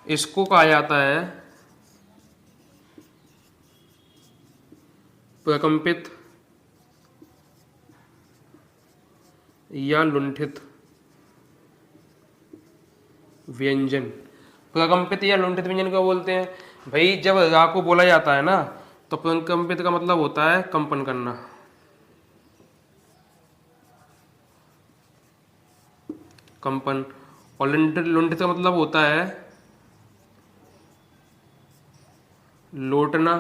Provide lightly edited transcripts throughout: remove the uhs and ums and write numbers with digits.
इसको कहा जाता है प्रकंपित या लुंठित व्यंजन। प्रकंपित या लुंठित व्यंजन क्या बोलते हैं भाई? जब रा को बोला जाता है ना तो प्रकंपित का मतलब होता है कंपन करना, कंपन। और लुंठित लुंठित का मतलब होता है लौटना,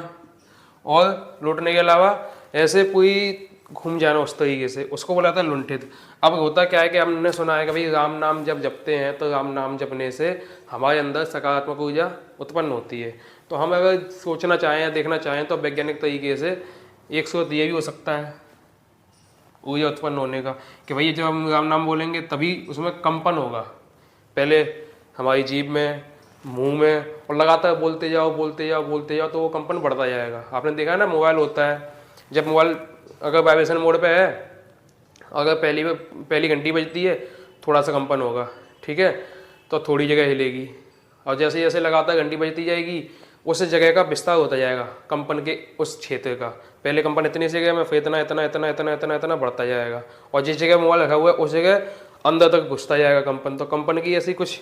और लौटने के अलावा ऐसे पूरी घूम जाना उस तरीके से, उसको बोला था लुंठित। अब होता क्या है कि हमने सुना है कि भाई राम नाम जब जपते हैं तो राम नाम जपने से हमारे अंदर सकारात्मक ऊर्जा उत्पन्न होती है। तो हम अगर सोचना चाहें या देखना चाहें तो वैज्ञानिक तरीके से एक स्रोत ये भी हो सकता है ऊर्जा उत्पन्न होने का कि भाई जब हम राम नाम बोलेंगे तभी उसमें कंपन होगा, पहले हमारी जीभ में, मुंह में, और लगातार बोलते जाओ बोलते जाओ बोलते जाओ तो वो कंपन बढ़ता जाएगा। आपने देखा है ना मोबाइल होता है, जब मोबाइल अगर वाइब्रेशन मोड पे है, अगर पहली घंटी बजती है थोड़ा सा कंपन होगा, ठीक है, तो थोड़ी जगह हिलेगी, और जैसे जैसे लगातार घंटी बजती जाएगी उस जगह का विस्तार होता जाएगा कंपन के उस क्षेत्र का। पहले कंपन इतनी जगह में, फिर इतना इतना इतना इतना इतना इतना बढ़ता जाएगा, और जिस जगह मोबाइल रखा हुआ है उस जगह अंदर तक घुसता जाएगा कंपन। तो कंपन की ऐसी कुछ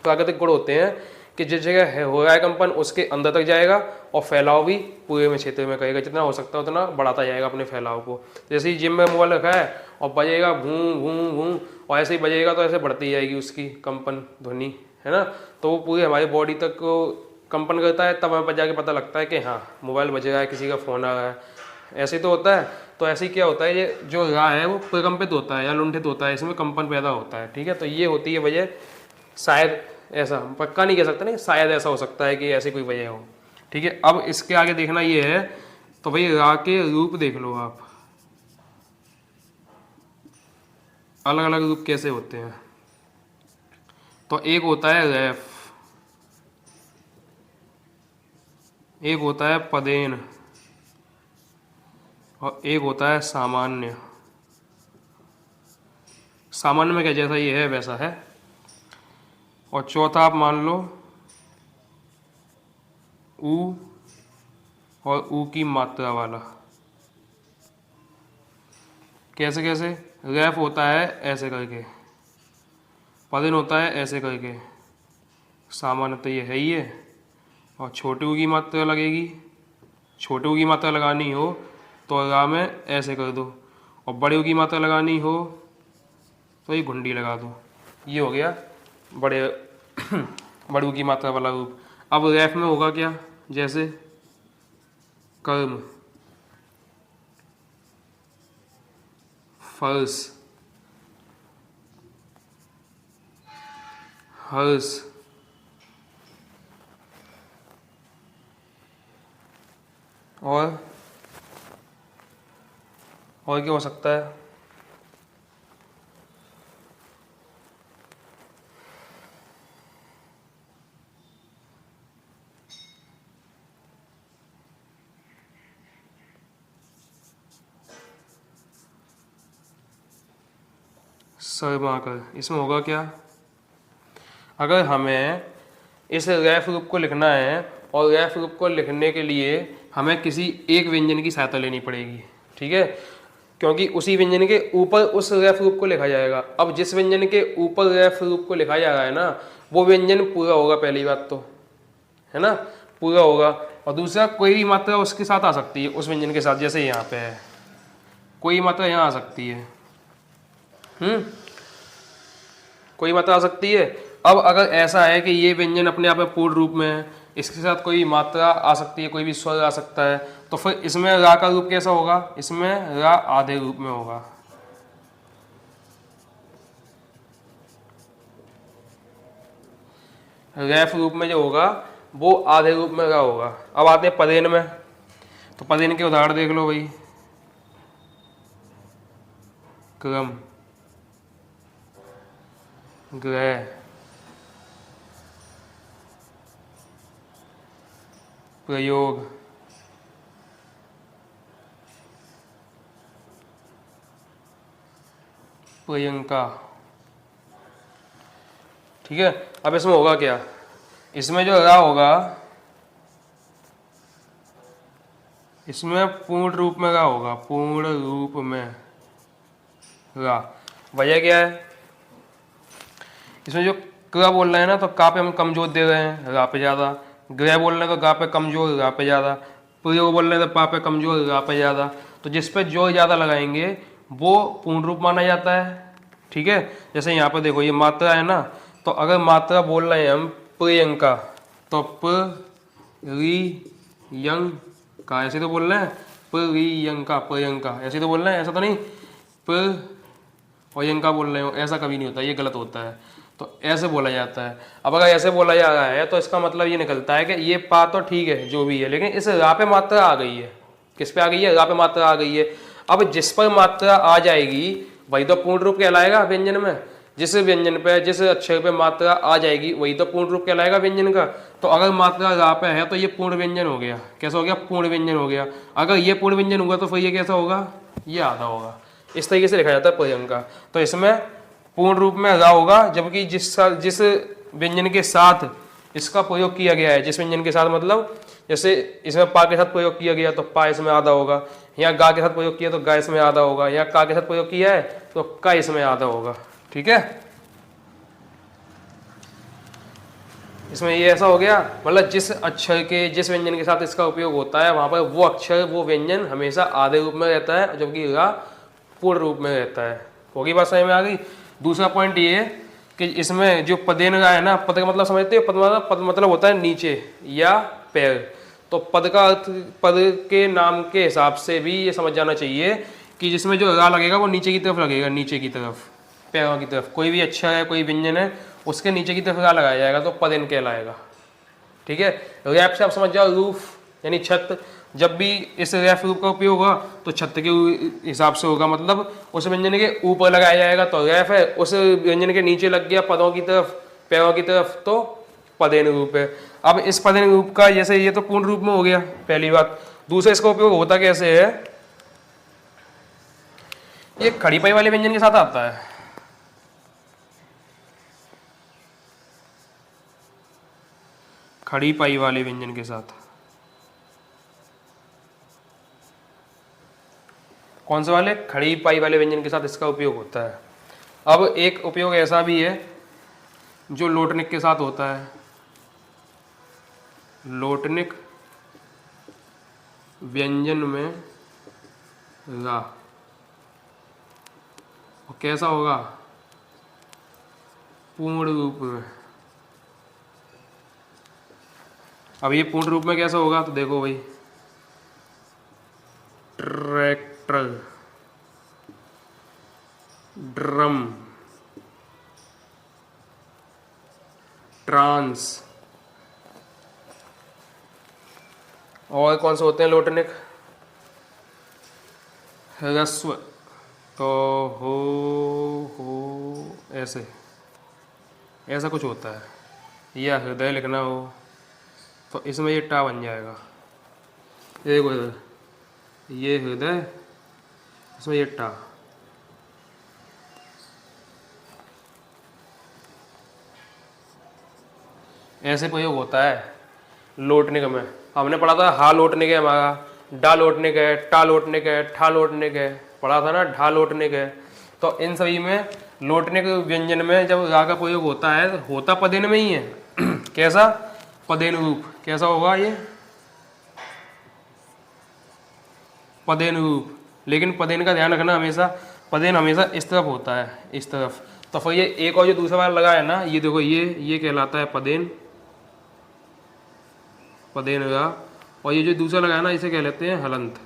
प्राकृतिक गुण होते हैं कि जिस जगह है हो रहा है कंपन उसके अंदर तक जाएगा और फैलाव भी पूरे में क्षेत्र में करेगा, जितना हो सकता है उतना बढ़ाता जाएगा अपने फैलाव को। जैसे ही जिम में मोबाइल रखा है और बजेगा भूं भूं भूं, और ऐसे ही बजेगा तो ऐसे बढ़ती जाएगी उसकी कंपन ध्वनि, है ना। तो वो पूरी हमारी बॉडी तक को कंपन करता है, तब हमें पर जाके पता लगता है कि हाँ मोबाइल बज रहा है, किसी का फ़ोन आ रहा है। ऐसे तो होता है। तो ऐसे ही क्या होता है, ये जो रा है वो प्रकंपित होता है या लुंठित होता है, इसमें कंपन पैदा होता है, ठीक है। तो ये होती है वजह, शायद ऐसा पक्का नहीं कह सकते, नहीं शायद ऐसा हो सकता है कि ऐसी कोई वजह हो, ठीक है। अब इसके आगे देखना ये है, तो भाई रा के रूप देख लो आप, अलग अलग रूप कैसे होते हैं। तो एक होता है रैफ, एक होता है पदेन, और एक होता है सामान्य। सामान्य में क्या जैसा ये है वैसा है। और चौथा आप मान लो ऊ, और ऊ की मात्रा वाला। कैसे कैसे? रैफ होता है ऐसे करके, पदेन होता है ऐसे करके, सामान्य तो ये है ही है। और छोटे ऊ की मात्रा लगेगी, छोटे ऊ की मात्रा लगानी हो तो रा में ऐसे कर दो, और बड़े ऊ की मात्रा लगानी हो तो ये घुंडी लगा दो। ये हो गया बड़े बड़े ऊ की मात्रा वाला रूप। अब रैफ में होगा क्या? जैसे कर्म, फर्श, हर्ष, और क्या हो सकता है? सर्माकर। इसमें होगा क्या? अगर हमें इस रैफ रूप को लिखना है और रैफ रूप को लिखने के लिए हमें किसी एक व्यंजन की सहायता लेनी पड़ेगी, ठीक है, क्योंकि उसी व्यंजन के ऊपर उस रैफ रूप को लिखा जाएगा। अब जिस व्यंजन के ऊपर रैफ रूप को लिखा जा रहा है ना वो व्यंजन पूरा होगा, पहली बात तो, है ना, पूरा होगा। और दूसरा कोई भी मात्रा उसके साथ आ सकती है, उस व्यंजन के साथ, जैसे यहाँ पे है कोई मात्रा यहाँ आ सकती है, कोई मात्रा आ सकती है। अब अगर ऐसा है कि ये व्यंजन अपने आप में पूर्ण रूप में है, इसके साथ कोई मात्रा आ सकती है, कोई भी स्वर आ सकता है, तो फिर इसमें रा का रूप कैसा होगा? इसमें रा आधे रूप में होगा। रैफ रूप में जो होगा वो आधे रूप में रा होगा। अब आते हैं पदेन में, तो पदेन के उदाहरण देख लो भाई। क्रम, ग्रह, प्रयोग, प्रियंका, ठीक है। अब इसमें होगा क्या? इसमें जो रा होगा, इसमें पूर्ण रूप में रा होगा, पूर्ण रूप में रा। वजह क्या है, इसमें जो क बोल रहे हैं ना, तो का पे हम कम जोर दे रहे हैं, रा पे ज़्यादा। ग्रह बोल रहे हैं तो गा पे कम जोर, रा पे ज़्यादा। प्रयोग बोल रहे हैं तो पा पे कम जोर, रा पे ज़्यादा। तो जिस पे जोर ज़्यादा लगाएंगे वो पूर्ण रूप माना जाता है। ठीक है, जैसे यहाँ पे देखो ये मात्रा है ना, तो अगर मात्रा बोल रहे हैं हम प्रियंका, तो प्रियंका ऐसे तो बोल रहे हैं, प्रियंका प्रियंका ऐसे तो बोल रहे हैं, ऐसा तो नहीं प्रियंका बोल रहे हो, ऐसा कभी नहीं होता, ये गलत होता है। तो ऐसे बोला जाता है। अब अगर ऐसे बोला जा रहा है तो इसका मतलब ये निकलता है कि ये पा तो ठीक है जो भी है, लेकिन इस रा पे मात्रा आ गई है। किस पे आ गई है, रा पे मात्रा आ गई है। अब जिस पर मात्रा आ जाएगी वही तो पूर्ण रूप कहलाएगा व्यंजन में। जिस व्यंजन पे, जिस अक्षर पे मात्रा आ जाएगी वही तो पूर्ण रूप कहलाएगा व्यंजन का। तो अगर मात्रा रा पे है तो ये पूर्ण व्यंजन हो गया। कैसा हो गया, पूर्ण व्यंजन हो गया। अगर ये पूर्ण व्यंजन होगा तो फिर ये कैसा होगा, ये आधा होगा। इस तरीके से लिखा जाता है प्रियंका। तो इसमें पूर्ण रूप में रा होगा, जबकि जिस व्यंजन के साथ इसका प्रयोग किया गया है, जिस व्यंजन के साथ मतलब जैसे इसमें पा के साथ प्रयोग किया गया तो पा इसमें आधा होगा, यहाँ गा के साथ प्रयोग किया तो गा इसमें आधा होगा, यहाँ का के साथ प्रयोग किया है तो का इसमें आधा होगा। ठीक है, इसमें ये ऐसा हो गया, मतलब जिस अक्षर के, जिस व्यंजन के साथ इसका उपयोग होता है वहां पर वो अक्षर, वो व्यंजन हमेशा आधे रूप में रहता है, जबकि रा पूर्ण रूप में रहता है। होगी बात समझ में आ गई। दूसरा पॉइंट ये है कि इसमें जो पदेन रा है ना, पद का मतलब समझते हो, पद मतलब होता है नीचे या पैर। तो पद का अर्थ, पद के नाम के हिसाब से भी ये समझ जाना चाहिए कि जिसमें जो रा लगेगा वो नीचे की तरफ लगेगा, नीचे की तरफ, पैरों की तरफ। कोई भी अक्षर है, कोई व्यंजन है, उसके नीचे की तरफ रा लगाया जाएगा तो पदेन कहलाएगा। ठीक है, रैप से आप समझ जाओ, रूफ यानी छत। जब भी इस रैप रूप का उपयोग होगा तो छत के हिसाब से होगा, मतलब उस व्यंजन के ऊपर लगाया जाएगा तो रैप है, उस व्यंजन के नीचे लग गया पदों की तरफ, पैरों की तरफ, तो पदेन रूप है। अब इस पदेन रूप का, जैसे ये तो पूर्ण रूप में हो गया पहली बात। दूसरा इसका उपयोग होता कैसे है, ये खड़ी पाई वाले व्यंजन के साथ आता है। खड़ी पाई वाले व्यंजन के साथ, कौन से वाले, खड़ी पाई वाले व्यंजन के साथ इसका उपयोग होता है। अब एक उपयोग ऐसा भी है जो लोटनिक के साथ होता है। लोटनिक व्यंजन में रा, और कैसा होगा, पूर्ण रूप में। अब ये पूर्ण रूप में कैसा होगा, तो देखो भाई, ट्रैक्टर, ड्रम, ट्रांस, और कौन से होते हैं लोटनिक, ह्रस्व, तो हो ऐसे, ऐसा कुछ होता है। या हृदय लिखना हो तो इसमें ये टा बन जाएगा। ये देखो इधर, ये हृदय, इसमें ये टा। ऐसे प्रयोग होता है लोटनिक में। हमने पढ़ा था हा लोटनिक है हमारा, डा लोटनिक है, टा लोटनिक है, ठा लोटनिक है, पढ़ा था ना, ढा लोटनिक है। तो इन सभी में लोटनिक व्यंजन में जब रा का प्रयोग होता है तो होता पदेन में ही है। कैसा, पदेन रूप। कैसा होगा ये, पदेन रूप। लेकिन पदेन का ध्यान रखना हमेशा, पदेन हमेशा इस तरफ होता है, इस तरफ। तो फिर ये एक और जो दूसरा वाला लगा है ना, ये देखो, ये कहलाता है पदेन, पदेन रा। और ये जो दूसरा लगा है ना, इसे कह लेते हैं हलंत।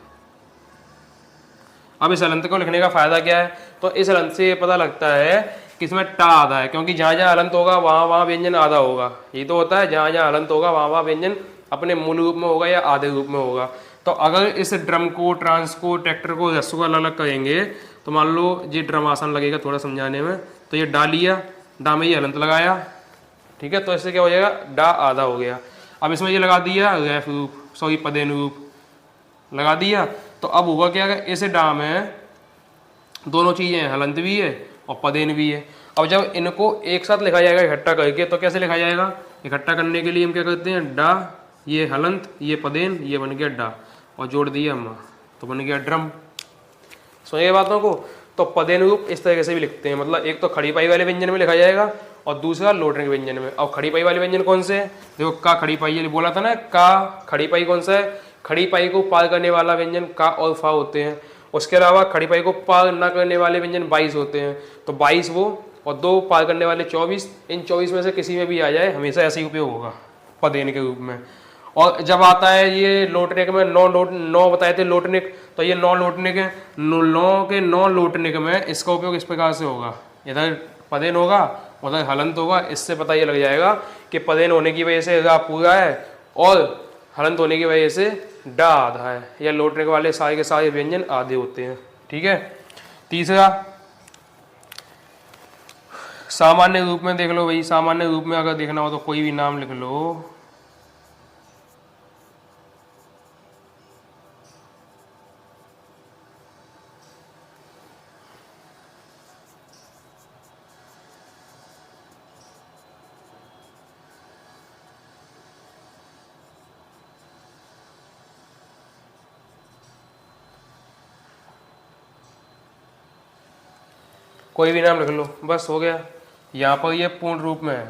अब इस हलंत को लिखने का फायदा क्या है, तो इस हलंत से ये पता लगता है कि इसमें टा आधा है, क्योंकि जहाँ जहाँ हलंत होगा वहाँ वहाँ व्यंजन आधा होगा। ये तो होता है, जहाँ जहाँ हलंत होगा वहाँ वहाँ व्यंजन अपने मूल रूप में होगा या आधे रूप में होगा। तो अगर इस ड्रम को, ट्रांस को, ट्रैक्टर को, रस्सों को अलग अलग करेंगे तो मान लो ये ड्रम आसान लगेगा थोड़ा समझाने में, तो ये डा लिया, डा में ये हलंत लगाया, ठीक है, तो इससे क्या हो जाएगा, डा आधा हो गया। अब इसमें ये लगा दिया रैफ रूप, सॉरी पदेन रूप लगा दिया, तो अब होगा क्या, इस डा में दोनों चीज़ें हैं, हलंत भी है और पदेन भी है। अब जब इनको एक साथ लिखा जाएगा इकट्ठा करके, तो कैसे लिखा जाएगा, इकट्ठा करने के लिए हम क्या करते हैं, डा, ये हलंत, ये पदेन, ये बन गया डा, और जोड़ दिया हम, तो बन गया ड्रम। समझिए बातों को। तो पदेन रूप इस तरीके से भी लिखते हैं, मतलब एक तो खड़ी पाई वाले व्यंजन में लिखा जाएगा और दूसरा लोटने के व्यंजन में। और खड़ी पाई वाले व्यंजन कौन से है, देखो का खड़ी पाई, ये बोला था ना, का खड़ी पाई कौन सा है, खड़ी पाई को पार करने वाला व्यंजन का और फा होते हैं। उसके अलावा खड़ी पाई को पार न करने वाले व्यंजन 22 होते हैं, तो 22 वो और 2 पार करने वाले 24। इन 24 में से किसी में भी आ जाए हमेशा ऐसे ही उपयोग होगा पदेन के रूप में। और जब आता है ये लोटने में, 9 बताए थे लोटने, तो ये 9 लोटने के 9 लोटने के में इसका उपयोग इस प्रकार से होगा, इधर पदेन होगा उधर हलंत होगा। इससे पता ये लग जाएगा कि पदेन होने की वजह से रा पूरा है और हलंत होने की वजह से डा आधा है, या लोटने के वाले सारे के सारे व्यंजन आधे होते हैं। ठीक है। तीसरा, सामान्य रूप में देख लो भाई, सामान्य रूप में अगर देखना हो तो कोई भी नाम लिख लो। कोई भी नाम लिख लो, बस हो गया। यहाँ पर ये पूर्ण रूप में है,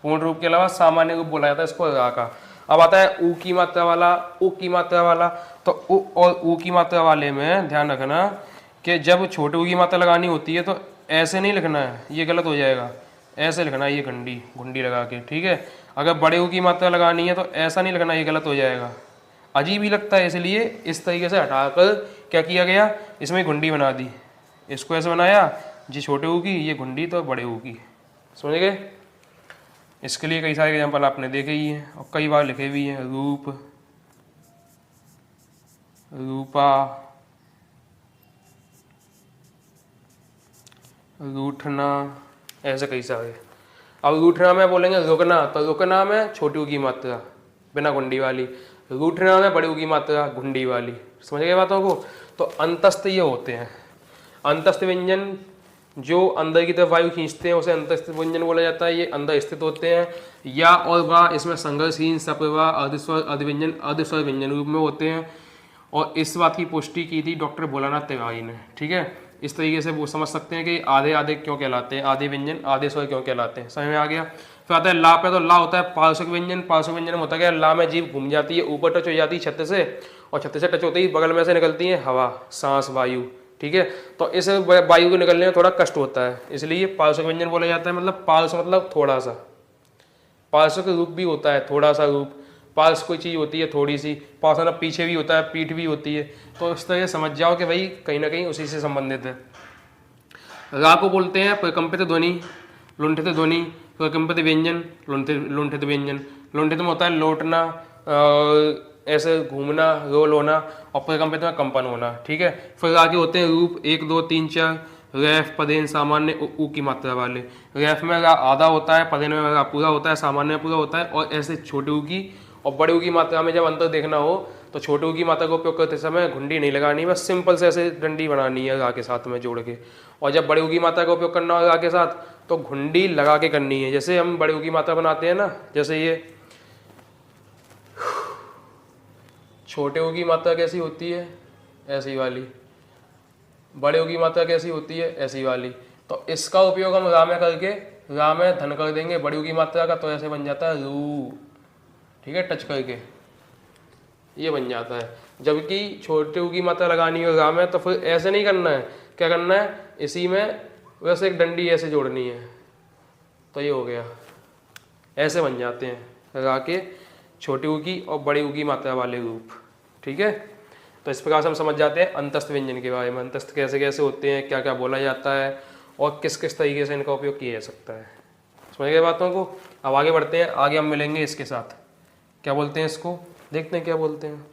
पूर्ण रूप के अलावा सामान्य रूप बोला जाता है इसको रा का। अब आता है ऊ की मात्रा वाला, ऊ की मात्रा वाला। तो ऊ और ऊ की मात्रा वाले में ध्यान रखना कि जब छोटे ऊ की मात्रा लगानी होती है तो ऐसे नहीं लिखना है, ये गलत हो जाएगा, ऐसे लिखना है, ये घुंडी लगा के। ठीक है। अगर बड़े ऊ की मात्रा लगानी है तो ऐसा नहीं लिखना, ये गलत हो जाएगा, अजीब ही लगता है। इसलिए इस तरीके से हटाकर क्या किया गया, इसमें घुंडी बना दी, इसको ऐसे बनाया, जी छोटे ऊ की, ये घुंडी तो बड़े ऊ की। समझ गए। इसके लिए कई सारे एग्जाम्पल आपने देखे ही हैं और कई बार लिखे भी हैं, रूप, रूपा, रूठना, ऐसे कई सारे। अब रूठना में बोलेंगे रुकना, तो रुकना में छोटी ऊ की मात्रा बिना घुंडी वाली, रूठना में बड़ी ऊ की मात्रा घुंडी वाली। समझ गए बातों को। तो अंतस्थ ये होते हैं, अंतस्थ व्यंजन जो अंदर की तरफ वायु खींचते हैं उसे अंतस्थ व्यंजन बोला जाता है, ये अंदर स्थित होते हैं। या और वा इसमें संघर्षहीन, सप्रवा, अर्धस्वर, अर्धव्यंजन, अर्धस्वर व्यंजन रूप में होते हैं। और इस बात की पुष्टि की थी डॉक्टर भोलानाथ तिवारी ने। ठीक है। इस तरीके से वो समझ सकते हैं कि आधे आधे क्यों कहलाते हैं, आधे व्यंजन आधे स्वर क्यों कहलाते हैं। समझ में आ गया। फिर आता है ला पे, तो ला होता है पार्श्विक व्यंजन। पार्श्विक व्यंजन में होता है क्या, ला में जीभ घूम जाती है, ऊपर टच हो जाती है छत्ते से, और छत्ते से टच होते ही बगल में से निकलती है हवा, सांस, वायु। ठीक है। तो इस वायु को निकलने में थोड़ा कष्ट होता है, इसलिए पार्श्विक व्यंजन बोला जाता है। मतलब पार्श्व मतलब थोड़ा सा, पार्श्व का रूप भी होता है थोड़ा सा रूप, पार्श्व कोई चीज़ होती है थोड़ी सी, पार्श्व मतलब पीछे भी होता है, पीठ भी होती है। तो इस तरह समझ जाओ कि भाई कहीं ना कहीं उसी से संबंधित है। रा को बोलते हैं प्रकंपित ध्वनि, लुंठित ध्वनि, प्रकंपित व्यंजन, लुंठित व्यंजन। लुंठित में होता है लौटना, ऐसे घूमना, रोल होना, और प्रकंपित में कंपन होना। ठीक है। फिर आगे होते हैं रूप 1 2 3 4, रैफ, पदेन, सामान्य, ऊ की मात्रा वाले। रैफ में रा आधा होता है, पदेन में रा पूरा होता है, सामान्य में पूरा होता है। और ऐसे छोटे ऊ की और बड़े ऊ की मात्रा में जब अंतर देखना हो तो छोटे ऊ की मात्रा का उपयोग करते समय घुंडी नहीं लगानी, बस सिंपल से ऐसे डंडी बनानी है रा के साथ में जोड़ के। और जब बड़े ऊ की मात्रा का उपयोग करना हो रा के साथ तो घुंडी लगा के करनी है। जैसे हम बड़े ऊ की मात्रा बनाते हैं ना, जैसे ये छोटे ऊ की मात्रा कैसी होती है, ऐसी वाली। बड़े ऊ की मात्रा कैसी होती है, ऐसी वाली। तो इसका उपयोग हम रा में करके, रा में धन कर देंगे बड़ी ऊ की मात्रा का, तो ऐसे बन जाता है रू। ठीक है। टच करके ये बन जाता है। जबकि छोटे ऊ की मात्रा लगानी हो रा में तो फिर ऐसे नहीं करना है, क्या करना है, इसी में वैसे एक डंडी ऐसे जोड़नी है, तो ये हो गया। ऐसे बन जाते हैं रा के छोटी ऊ की और बड़ी ऊ की मात्रा वाले रूप। ठीक है। तो इस प्रकार से हम समझ जाते हैं अंतस्थ व्यंजन के बारे में, अंतस्थ कैसे कैसे होते हैं, क्या क्या बोला जाता है और किस किस तरीके से इनका उपयोग किया जा सकता है। समझ गए बातों को। अब आगे बढ़ते हैं, आगे हम मिलेंगे इसके साथ। क्या बोलते हैं इसको, देखते हैं क्या बोलते हैं।